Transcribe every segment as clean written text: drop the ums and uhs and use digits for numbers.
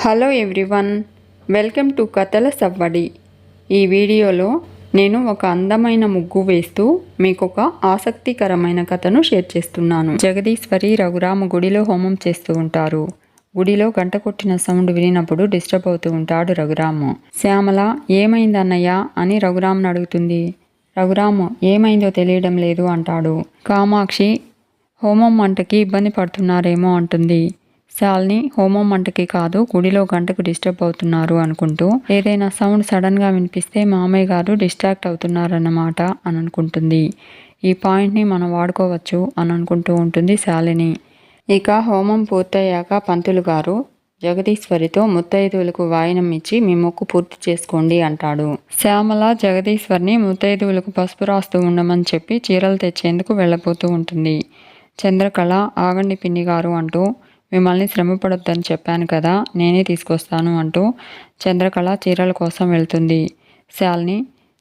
Hello everyone, welcome to కథల సవ్వడి. ఈ వీడియోలో నేను ఒక అందమైన ముగ్గు వేస్తూ మీకు ఒక ఆసక్తికరమైన కథను షేర్ చేస్తున్నాను. జగదీశ్వరి రఘురామ గుడిలో హోమం చేస్తూ ఉంటారు. గుడిలో గంట కొట్టిన సౌండ్ వినినప్పుడు డిస్టర్బ్ అవుతూ ఉంటాడు రఘురాము. శ్యామల ఏమైంది అన్నయ్య అని రఘురాముని అడుగుతుంది. రఘురాము ఏమైందో తెలియడం లేదు అంటాడు. కామాక్షి హోమం మంటకి ఇబ్బంది పడుతున్నారేమో అంటుంది. శాలిని హోమం మంటకి కాదు, గుడిలో గంటకు డిస్టర్బ్ అవుతున్నారు అనుకుంటూ ఏదైనా సౌండ్ సడన్గా వినిపిస్తే మామయ్య గారు డిస్ట్రాక్ట్ అవుతున్నారన్నమాట అని అనుకుంటుంది. ఈ పాయింట్ని మనం వాడుకోవచ్చు అని అనుకుంటూ ఉంటుంది శాలిని. ఇక హోమం పూర్తయ్యాక పంతులు గారు జగదీశ్వరితో ముత్తైదువులకు వాయినం ఇచ్చి మీ మొక్కు పూర్తి చేసుకోండి అంటాడు. శ్యామల జగదీశ్వరిని ముత్తైదువులకు పసుపు రాస్తూ ఉండమని చెప్పి చీరలు తెచ్చేందుకు వెళ్ళబోతూ ఉంటుంది. చంద్రకళ ఆగండి పిన్ని గారు అంటూ మిమ్మల్ని శ్రమపడొద్దని చెప్పాను కదా, నేనే తీసుకొస్తాను అంటూ చంద్రకళ చీరల కోసం వెళ్తుంది. శాలిని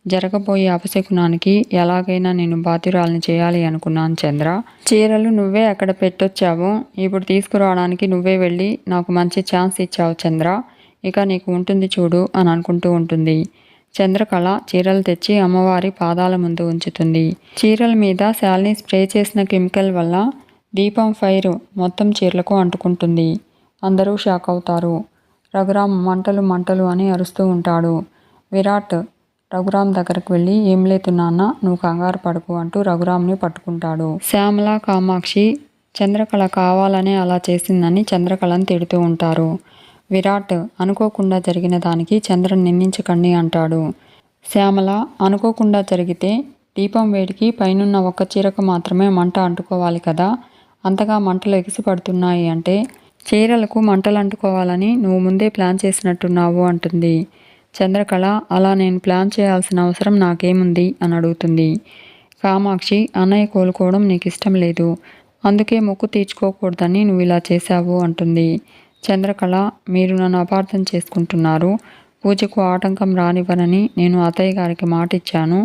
జరగబోయే అపశకునానికి ఎలాగైనా నేను బాధ్యురాలిని చేయాలి అనుకున్నాను చంద్ర. చీరలు నువ్వే అక్కడ పెట్టొచ్చావు, ఇప్పుడు తీసుకురావడానికి నువ్వే వెళ్ళి నాకు మంచి ఛాన్స్ ఇచ్చావు చంద్ర, ఇక నీకు ఉంటుంది చూడు అని అనుకుంటూ ఉంటుంది. చంద్రకళ చీరలు తెచ్చి అమ్మవారి పాదాల ముందు ఉంచుతుంది. చీరల మీద శాలిని స్ప్రే చేసిన కెమికల్ వల్ల దీపం ఫైర్ మొత్తం చీరలకు అంటుకుంటుంది. అందరూ షాక్ అవుతారు. రఘురామ్ మంటలు మంటలు అని అరుస్తూ ఉంటాడు. విరాట్ రఘురామ్ దగ్గరకు వెళ్ళి ఏం లేదు నాన్న, నువ్వు కంగారు పడుకు అంటూ రఘురామ్ని పట్టుకుంటాడు. శ్యామల కామాక్షి చంద్రకళ కావాలనే అలా చేసిందని చంద్రకళని తిడుతూ ఉంటారు. విరాట్ అనుకోకుండా జరిగిన దానికి చంద్రని నిందించకండి అంటాడు. శ్యామల అనుకోకుండా జరిగితే దీపం వేడికి పైనున్న ఒక్క చీరకు మాత్రమే మంట అంటుకోవాలి కదా, అంతగా మంటలు ఎగిసిపడుతున్నాయి అంటే చీరలకు మంటలు అంటుకోవాలని నువ్వు ముందే ప్లాన్ చేసినట్టున్నావు అంటుంది. చంద్రకళ అలా నేను ప్లాన్ చేయాల్సిన అవసరం నాకేముంది అని అడుగుతుంది. కామాక్షి అన్నయ్య కోలుకోవడం నీకు ఇష్టం లేదు, అందుకే మొక్కు తీర్చుకోకూడదని నువ్వు ఇలా చేశావు అంటుంది. చంద్రకళ మీరు నన్ను అపార్థం చేసుకుంటున్నారు, పూజకు ఆటంకం రానివ్వనని నేను అత్తయ్య గారికి మాట ఇచ్చాను,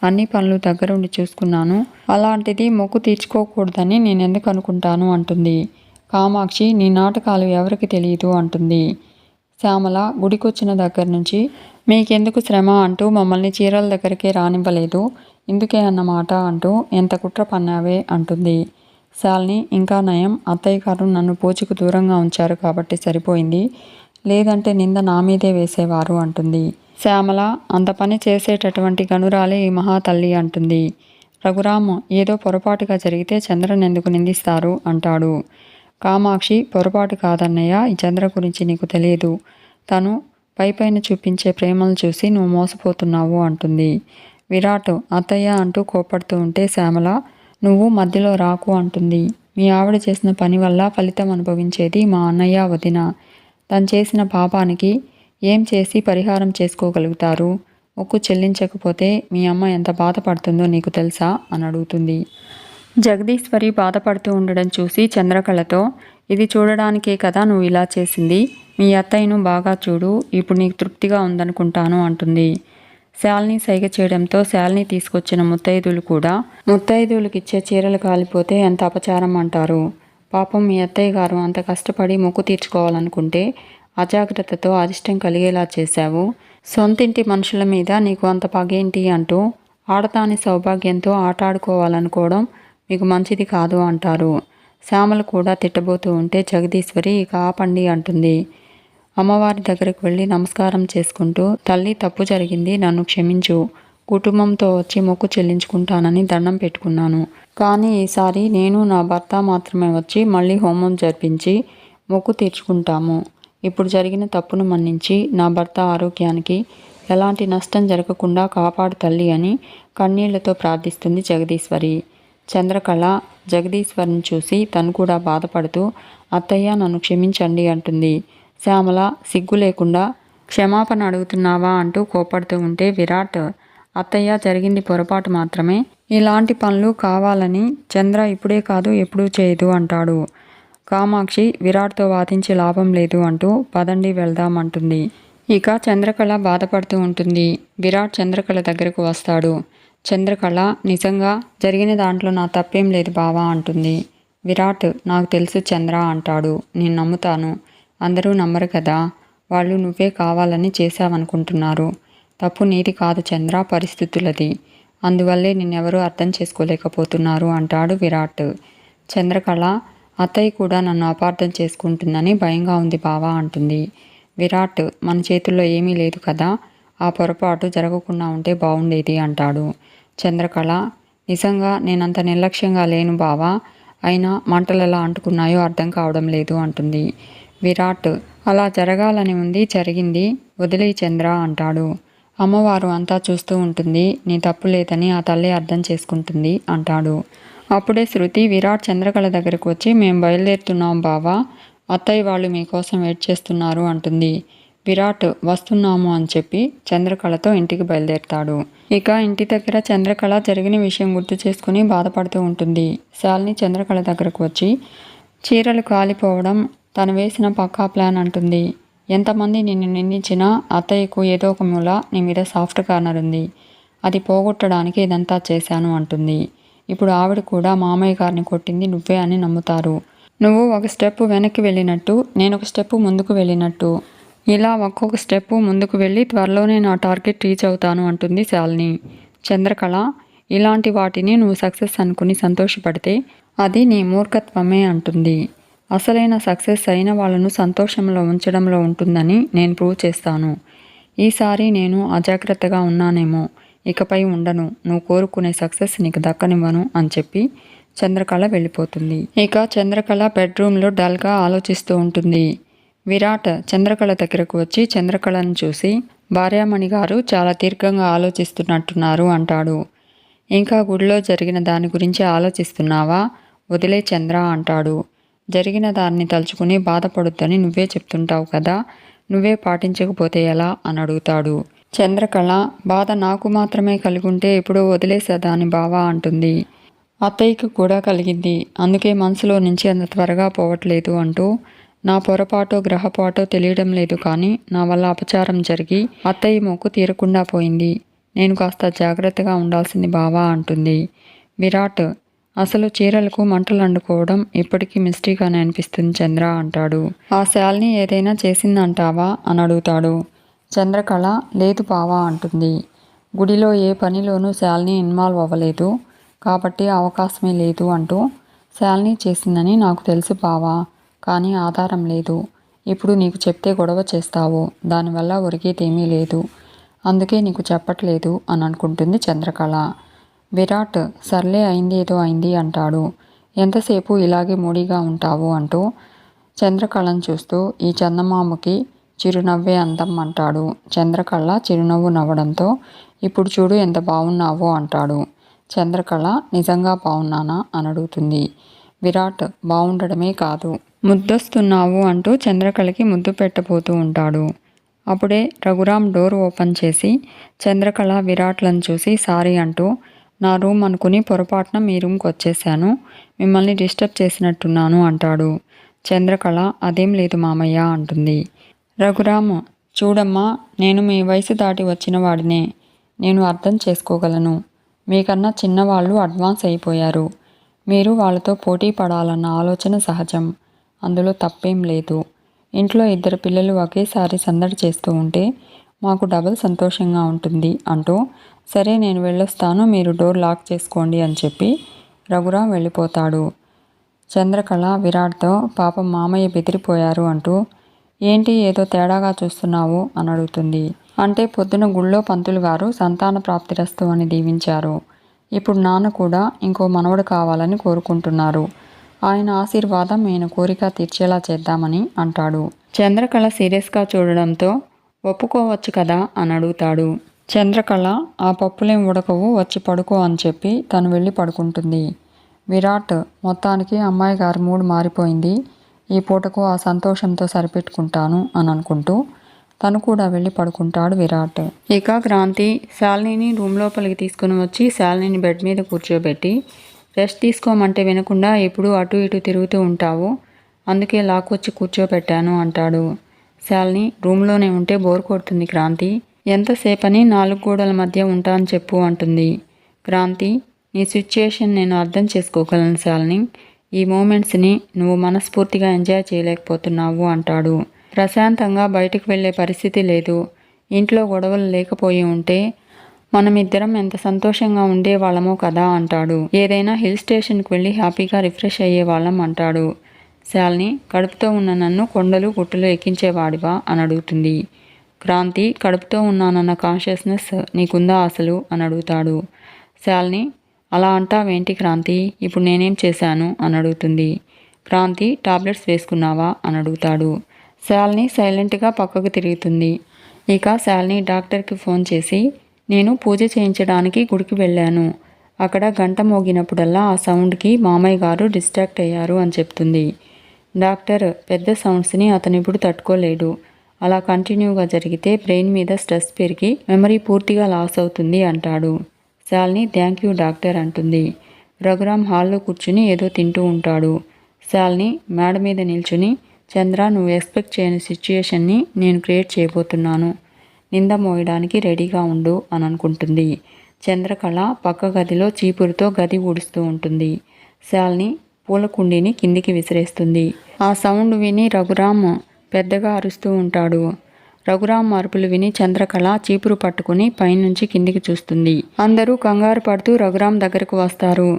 అన్ని పనులు దగ్గరుండి చూసుకున్నాను, అలాంటిది మొక్కు తీర్చుకోకూడదని నేను ఎందుకు అనుకుంటాను అంటుంది. కామాక్షి నీ నాటకాలు ఎవరికి తెలియదు అంటుంది. శ్యామల గుడికొచ్చిన దగ్గర నుంచి మీకెందుకు శ్రమ అంటూ మమ్మల్ని చీరల దగ్గరికే రానివ్వలేదు, ఇందుకే అన్నమాట అంటూ ఎంత కుట్ర పన్నావే అంటుంది. శాలిని ఇంకా నయం, అత్తయ్య గారు నన్ను పూజకు దూరంగా ఉంచారు కాబట్టి సరిపోయింది, లేదంటే నింద నా మీదే వేసేవారు అంటుంది. శ్యామల అంత పని చేసేటటువంటి గనురాలే ఈ మహాతల్లి అంటుంది. రఘురాము ఏదో పొరపాటుగా జరిగితే చంద్రని ఎందుకు నిందిస్తారు అంటాడు. కామాక్షి పొరపాటు కాదన్నయ్య, ఈ చంద్ర గురించి నీకు తెలియదు, తను పైపైన చూపించే ప్రేమలు చూసి నువ్వు మోసపోతున్నావు అంటుంది. విరాట్ అత్తయ్య అంటూ కోపడుతూ ఉంటే శ్యామల నువ్వు మధ్యలో రాకు అంటుంది. మీ ఆవిడ చేసిన పని వల్ల ఫలితం అనుభవించేది మా అన్నయ్య వదిన, తను చేసిన పాపానికి ఏం చేసి పరిహారం చేసుకోగలుగుతారు, మొక్కు చెల్లించకపోతే మీ అమ్మ ఎంత బాధపడుతుందో నీకు తెలుసా అని అడుగుతుంది. జగదీశ్వరి బాధపడుతూ ఉండడం చూసి చంద్రకళతో ఇది చూడడానికే కదా నువ్వు ఇలా చేసింది, మీ అత్తయ్యను బాగా చూడు, ఇప్పుడు నీకు తృప్తిగా ఉందనుకుంటాను అంటుంది. శాలిని సైగ చేయడంతో శాలిని తీసుకొచ్చిన ముత్తైదులు కూడా ముత్తైదువులకు ఇచ్చే చీరలు కాలిపోతే ఎంత అపచారం అంటారు. పాపం మీ అత్తయ్య గారు అంత కష్టపడి మొక్కు తీర్చుకోవాలనుకుంటే అజాగ్రత్తతో అరిష్టం కలిగేలా చేశావు, సొంతింటి మనుషుల మీద నీకు అంత పగేంటి అంటూ ఆడతాని సౌభాగ్యంతో ఆటాడుకోవాలనుకోవడం మీకు మంచిది కాదు అంటారు. శ్యామలు కూడా తిట్టబోతూ ఉంటే జగదీశ్వరి ఇక ఆపండి అంటుంది. అమ్మవారి దగ్గరకు వెళ్ళి నమస్కారం చేసుకుంటూ తల్లి తప్పు జరిగింది, నన్ను క్షమించు, కుటుంబంతో వచ్చి మొక్కు చెల్లించుకుంటానని దండం పెట్టుకున్నాను, కానీ ఈసారి నేను నా భర్త మాత్రమే వచ్చి మళ్ళీ హోమం జరిపించి మొక్కు తీర్చుకుంటాము, ఇప్పుడు జరిగిన తప్పును మన్నించి నా భర్త ఆరోగ్యానికి ఎలాంటి నష్టం జరగకుండా కాపాడు తల్లి అని కన్నీళ్లతో ప్రార్థిస్తుంది జగదీశ్వరి. చంద్రకళ జగదీశ్వరిని చూసి తను కూడా బాధపడుతూ అత్తయ్య నన్ను క్షమించండి అంటుంది. శ్యామల సిగ్గు లేకుండా క్షమాపణ అడుగుతున్నావా అంటూ కోపడుతూ ఉంటే విరాట్ అత్తయ్య జరిగింది పొరపాటు మాత్రమే, ఇలాంటి పనులు కావాలని చంద్ర ఇప్పుడే కాదు ఎప్పుడూ చేయదు అంటాడు. కామాక్షి విరాట్తో వాదించి లాభం లేదు అంటూ పదండి వెళ్దాం అంటుంది. ఇక చంద్రకళ బాధపడుతూ ఉంటుంది. విరాట్ చంద్రకళ దగ్గరకు వస్తాడు. చంద్రకళ నిజంగా జరిగిన దాంట్లో నా తప్పేం లేదు బావా అంటుంది. విరాట్ నాకు తెలుసు చంద్ర అంటాడు. నేను నమ్ముతాను, అందరూ నమ్మరు కదా, వాళ్ళు నువ్వే కావాలని చేశావనుకుంటున్నారు. తప్పు నీది కాదు చంద్ర, పరిస్థితులది. అందువల్లే నిన్నెవరూ అర్థం చేసుకోలేకపోతున్నారు అంటాడు విరాట్. చంద్రకళ అత్తయ్య కూడా నన్ను అపార్థం చేసుకుంటుందని భయంగా ఉంది బావా అంటుంది. విరాట్ మన చేతుల్లో ఏమీ లేదు కదా, ఆ పొరపాటు జరగకుండా ఉంటే బాగుండేది అంటాడు. చంద్రకళ నిజంగా నేనంత నిర్లక్ష్యంగా లేను బావా, అయినా మంటలు ఎలా అంటుకున్నాయో అర్థం కావడం లేదు అంటుంది. విరాట్ అలా జరగాలని ఉంది, జరిగింది, వదిలేయి చంద్ర అంటాడు. అమ్మవారు అంతా చూస్తూ ఉంటుంది, నీ తప్పు లేదని ఆ తల్లి అర్థం చేసుకుంటుంది అంటాడు. అప్పుడే శృతి విరాట్ చంద్రకళ దగ్గరకు వచ్చి మేము బయలుదేరుతున్నాం బావా, అత్తయ్య వాళ్ళు మీకోసం వెయిట్ చేస్తున్నారు అంటుంది. విరాట్ వస్తున్నాము అని చెప్పి చంద్రకళతో ఇంటికి బయలుదేరుతాడు. ఇక ఇంటి దగ్గర చంద్రకళ జరిగిన విషయం గుర్తు చేసుకుని బాధపడుతూ ఉంటుంది. శాలిని చంద్రకళ దగ్గరకు వచ్చి చీరలు కాలిపోవడం తను వేసిన పక్కా ప్లాన్ అంటుంది. ఎంతమంది నిన్ను నిందించినా అత్తయ్యకు ఏదో ఒక మూల నీ మీద సాఫ్ట్ కార్నర్ ఉంది, అది పోగొట్టడానికి ఇదంతా చేశాను అంటుంది. ఇప్పుడు ఆవిడ కూడా మామయ్య గారిని కొట్టింది నువ్వే అని నమ్ముతారు. నువ్వు ఒక స్టెప్ వెనక్కి వెళ్ళినట్టు, నేను ఒక స్టెప్ ముందుకు వెళ్ళినట్టు, ఇలా ఒక్కొక్క స్టెప్ ముందుకు వెళ్ళి త్వరలోనే నా టార్గెట్ రీచ్ అవుతాను అంటుంది శాలిని. చంద్రకళ ఇలాంటి వాటిని నువ్వు సక్సెస్ అనుకుని సంతోషపడితే అది నీ మూర్ఖత్వమే అంటుంది. అసలైన సక్సెస్ అయిన వాళ్ళను సంతోషంలో ఉంచడంలో ఉంటుందని నేను ప్రూవ్ చేస్తాను. ఈసారి నేను అజాగ్రత్తగా ఉన్నానేమో, ఇకపై ఉండను, నువ్వు కోరుకునే సక్సెస్ నీకు దక్కనివ్వను అని చెప్పి చంద్రకళ వెళ్ళిపోతుంది. ఇక చంద్రకళ బెడ్రూమ్లో డల్గా ఆలోచిస్తూ ఉంటుంది. విరాట్ చంద్రకళ దగ్గరకు వచ్చి చంద్రకళను చూసి భార్యామణి గారు చాలా దీర్ఘంగా ఆలోచిస్తున్నట్టున్నారు అంటాడు. ఇంకా గుడిలో జరిగిన దాని గురించి ఆలోచిస్తున్నావా, వదిలే చంద్ర అంటాడు. జరిగిన దాన్ని తలుచుకుని బాధపడుద్దని నువ్వే చెప్తుంటావు కదా, నువ్వే పాటించకపోతే ఎలా అని అడుగుతాడు. చంద్రకళ బాధ నాకు మాత్రమే కలిగుంటే ఎప్పుడో వదిలేసేదాని బావా అంటుంది. అత్తయ్యకు కూడా కలిగింది, అందుకే మనసులో నుంచి అంత త్వరగా పోవట్లేదు అంటూ నా పొరపాటో గ్రహపాటో తెలియడం లేదు కానీ నా వల్ల అపచారం జరిగి అత్తయ్య మొక్కు తీరకుండా పోయింది, నేను కాస్త జాగ్రత్తగా ఉండాల్సింది బావా అంటుంది. విరాట్ అసలు చీరలకు మంటలు అంటుకోవడం ఇప్పటికీ మిస్టరీగానే అనిపిస్తుంది చంద్ర అంటాడు. ఆ శాలిని ఏదైనా చేసిందంటావా అని అడుగుతాడు. చంద్రకళ లేదు బావా అంటుంది. గుడిలో ఏ పనిలోనూ శాలిని ఇన్వాల్వ్ అవ్వలేదు కాబట్టి అవకాశమే లేదు అంటూ శాలిని చేసిందని నాకు తెలుసు బావా, కానీ ఆధారం లేదు. ఇప్పుడు నీకు చెప్తే గొడవ చేస్తావు, దానివల్ల ఒరిగేదేమీ లేదు, అందుకే నీకు చెప్పట్లేదు అని అనుకుంటుంది చంద్రకళ. విరాట్ సర్లే అయింది ఏదో అయింది అంటాడు. ఎంతసేపు ఇలాగే మూడీగా ఉంటావు అంటూ చంద్రకళను చూస్తూ ఈ చందమామకి చిరునవ్వే అందం అంటాడు. చంద్రకళ చిరునవ్వు నవ్వడంతో ఇప్పుడు చూడు ఎంత బాగున్నావో అంటాడు. చంద్రకళ నిజంగా బాగున్నానా అని అడుగుతుంది. విరాట్ బాగుండడమే కాదు ముద్దొస్తున్నావు అంటూ చంద్రకళకి ముద్దు పెట్టబోతూ ఉంటాడు. అప్పుడే రఘురామ్ డోర్ ఓపెన్ చేసి చంద్రకళ విరాట్లను చూసి సారీ అంటూ నా రూమ్ అనుకుని పొరపాటున మీ రూమ్కి వచ్చేసాను, మిమ్మల్ని డిస్టర్బ్ చేసినట్టున్నాను అంటాడు. చంద్రకళ అదేం లేదు మామయ్య అంటుంది. రఘురామ్ చూడమ్మా, నేను మీ వయసు దాటి వచ్చిన వాడినే, నేను అర్థం చేసుకోగలను, మీకన్నా చిన్నవాళ్ళు అడ్వాన్స్ అయిపోయారు, మీరు వాళ్ళతో పోటీ పడాలన్న ఆలోచన సహజం, అందులో తప్పేం లేదు. ఇంట్లో ఇద్దరు పిల్లలు ఒకేసారి సందడి చేస్తూ ఉంటే మాకు డబుల్ సంతోషంగా ఉంటుంది అంటూ సరే నేను వెళ్ళొస్తాను, మీరు డోర్ లాక్ చేసుకోండి అని చెప్పి రఘురామ్ వెళ్ళిపోతాడు. చంద్రకళ విరాట్తో పాపం మామయ్య బెదిరిపోయారు అంటూ ఏంటి ఏదో తేడాగా చూస్తున్నావు అని అడుగుతుంది. అంటే పొద్దున గుళ్ళో పంతులు గారు సంతాన ప్రాప్తిరస్తు అని దీవించారు, ఇప్పుడు నాన్న కూడా ఇంకో మనవడు కావాలని కోరుకుంటున్నారు, ఆయన ఆశీర్వాదం ఈయన కోరిక తీర్చేలా చేద్దామని అంటాడు. చంద్రకళ సీరియస్గా చూడడంతో ఒప్పుకోవచ్చు కదా అని అడుగుతాడు. చంద్రకళ ఆ పప్పులేం ఉడకవు, వచ్చి పడుకో అని చెప్పి తను వెళ్ళి పడుకుంటుంది. విరాట్ మొత్తానికి అమ్మాయి గారి మూడు మారిపోయింది, ఈ పూటకు ఆ సంతోషంతో సరిపెట్టుకుంటాను అని అనుకుంటూ తను కూడా వెళ్ళి పడుకుంటాడు విరాట్. ఇక క్రాంతి శాలినిని రూమ్ లోపలికి తీసుకుని వచ్చి శాలినిని బెడ్ మీద కూర్చోబెట్టి రెస్ట్ తీసుకోమంటే వినకుండా ఎప్పుడూ అటు ఇటు తిరుగుతూ ఉంటావు, అందుకే లాక్కొచ్చి కూర్చోబెట్టాను అంటాడు. శాలిని రూమ్లోనే ఉంటే బోర్ కొడుతుంది క్రాంతి, ఎంతసేపని నాలుగు గోడల మధ్య ఉంటాను చెప్పు అంటుంది. క్రాంతి నీ సిచ్యుయేషన్ నేను అర్థం చేసుకోగలను శాలిని, ఈ మూమెంట్స్ని నువ్వు మనస్ఫూర్తిగా ఎంజాయ్ చేయలేకపోతున్నావు అంటాడు. ప్రశాంతంగా బయటకు వెళ్ళే పరిస్థితి లేదు. ఇంట్లో గొడవలు లేకపోయి ఉంటే మనమిద్దరం ఎంత సంతోషంగా ఉండేవాళ్ళమో కదా అంటాడు. ఏదైనా హిల్ స్టేషన్కి వెళ్ళి హ్యాపీగా రిఫ్రెష్ అయ్యేవాళ్ళం అంటాడు. శాలిని కడుపుతో ఉన్న నన్ను కొండలు గుట్టలు ఎక్కించేవాడివా అని అడుగుతుంది. క్రాంతి కడుపుతో ఉన్నానన్న కాన్షియస్నెస్ నీకుందా అసలు అని అడుగుతాడు. శాలిని అలా అంటావేంటి క్రాంతి, ఇప్పుడు నేనేం చేశాను అని అడుగుతుంది. క్రాంతి టాబ్లెట్స్ వేసుకున్నావా అని అడుగుతాడు. శాలిని సైలెంట్గా పక్కకు తిరుగుతుంది. ఇక శాలిని డాక్టర్కి ఫోన్ చేసి నేను పూజ చేయించడానికి గుడికి వెళ్ళాను. అక్కడ గంట మోగినప్పుడల్లా ఆ సౌండ్కి మామయ్య గారు డిస్ట్రాక్ట్ అయ్యారు అని చెప్తుంది. డాక్టర్ పెద్ద సౌండ్స్ని అతను ఇప్పుడు తట్టుకోలేడు. అలా కంటిన్యూగా జరిగితే బ్రెయిన్ మీద స్ట్రెస్ పెరిగి మెమరీ పూర్తిగా లాస్ అవుతుంది అంటాడు. శాలిని థ్యాంక్ యూ డాక్టర్ అంటుంది. రఘురామ్ హాల్లో కూర్చుని ఏదో తింటూ ఉంటాడు. శాలిని మేడ మీద నిల్చుని చంద్ర నువ్వు ఎక్స్పెక్ట్ చేయని సిచ్యుయేషన్ని నేను క్రియేట్ చేయబోతున్నాను, నింద మోయడానికి రెడీగా ఉండు అని అనుకుంటుంది. చంద్రకళ పక్క గదిలో చీపురుతో గది ఊడుస్తూ ఉంటుంది. శాలిని పూల కుండీని కిందికి విసిరేస్తుంది. ఆ సౌండ్ విని రఘురామ్ పెద్దగా అరుస్తూ ఉంటాడు. రఘురామ్ అరుపులు విని చంద్రకళ చీపురు పట్టుకుని పైనుంచి కిందికి చూస్తుంది. అందరూ కంగారు పడుతూ రఘురామ్ దగ్గరకు వస్తారు.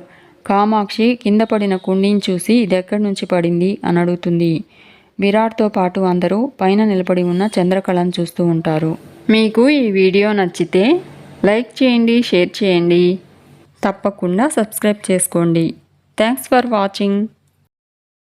కామాక్షి కింద పడిన కుండీని చూసి ఇదెక్కడి నుంచి పడింది అని అడుగుతుంది. విరాట్తో పాటు అందరూ పైన నిలబడి ఉన్న చంద్రకళను చూస్తూ ఉంటారు. మీకు ఈ వీడియో నచ్చితే లైక్ చేయండి, షేర్ చేయండి, తప్పకుండా సబ్స్క్రైబ్ చేసుకోండి. Thanks for watching.